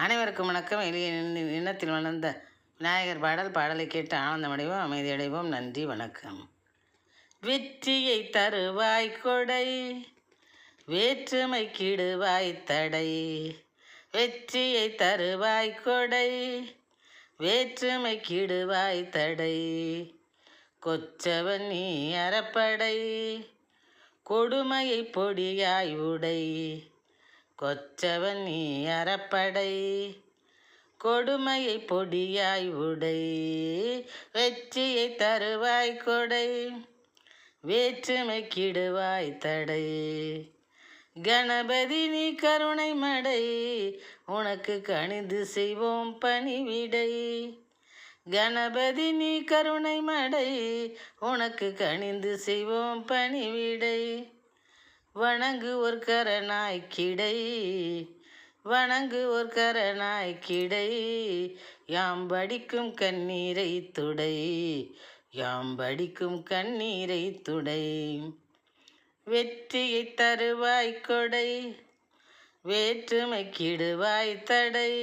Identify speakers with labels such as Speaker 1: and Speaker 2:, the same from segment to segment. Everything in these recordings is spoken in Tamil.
Speaker 1: அனைவருக்கும் வணக்கம். எளிய எண்ணத்தில் வளர்ந்த விநாயகர் பாடலை கேட்டு ஆனந்தமடைவோம், அமைதியடைவோம். நன்றி, வணக்கம். வெற்றியை தருவாய் கொடை, வேற்றுமை கிடுவாய் தடை. வெற்றியை தருவாய் கொடை, வேற்றுமை கிடுவாய் தடை. கொச்சவன் நீ அறப்படை, கொடுமையை பொடியாய் உடை. கொச்சவன் நீ அறப்படை, கொடுமையை பொடியாய் உடை. வெற்றியை தருவாய் கொடை, வேற்றுமை கிடுவாய் தடை. கணபதி நீ கருணை மடை, உனக்கு கணிந்து செய்வோம் பணிவிடை. கணபதி நீ கருணை மடை, உனக்கு கணிந்து செய்வோம் பணிவிடை. வணங்கு ஒரு கரனாய் கிடை, வணங்கு ஒரு கரனாய் கிடை. யாம் படிக்கும் கண்ணீரை துடை, யாம் படிக்கும் கண்ணீரை துடை. வெற்றியை தருவாய் கொடை, வேற்றுமை கிடுவாய் தடை.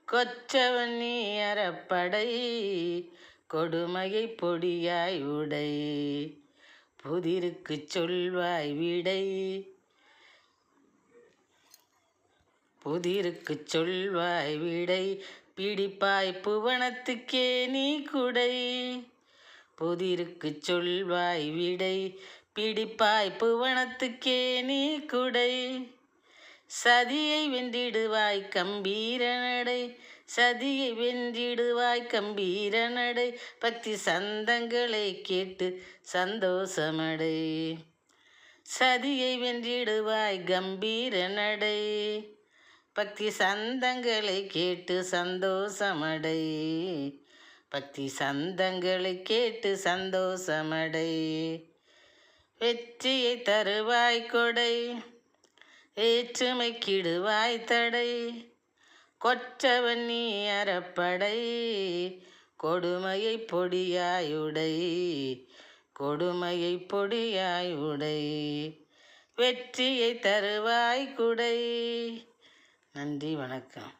Speaker 1: கொச்சவன் நீ அறப்படை, கொடுமையை பொடியாய் உடை. புதிருக்கு சொல்வாய் விடை, புதிருக்கு சொல்வாய் விடை. பிடிப்பாய் புவனத்துக்கே நீ குடை. புதிருக்கு சொல்வாய் விடை, பிடிப்பாய் புவனத்துக்கே நீ குடை. சதியை வென்றிடுவாய் கம்பீர நடை, சதியை வென்றிடுவாய் கம்பீர நடை. பக்தி சந்தங்களை கேட்டு சந்தோஷமடை. சதியை வென்றிடுவாய் கம்பீர நடை, பக்தி சந்தங்களை கேட்டு சந்தோஷமடை. பக்தி சந்தங்களை கேட்டு சந்தோஷமடை. வெற்றியை தருவாய் கொடை, வேற்றுமை கிடுவாய் தடை. கொற்றவன் நீ அறப்படை, கொடுமையை பொடியாய் உடை. கொடுமையை பொடியாய் உடை. வெற்றியை தருவாய் குடை. நன்றி, வணக்கம்.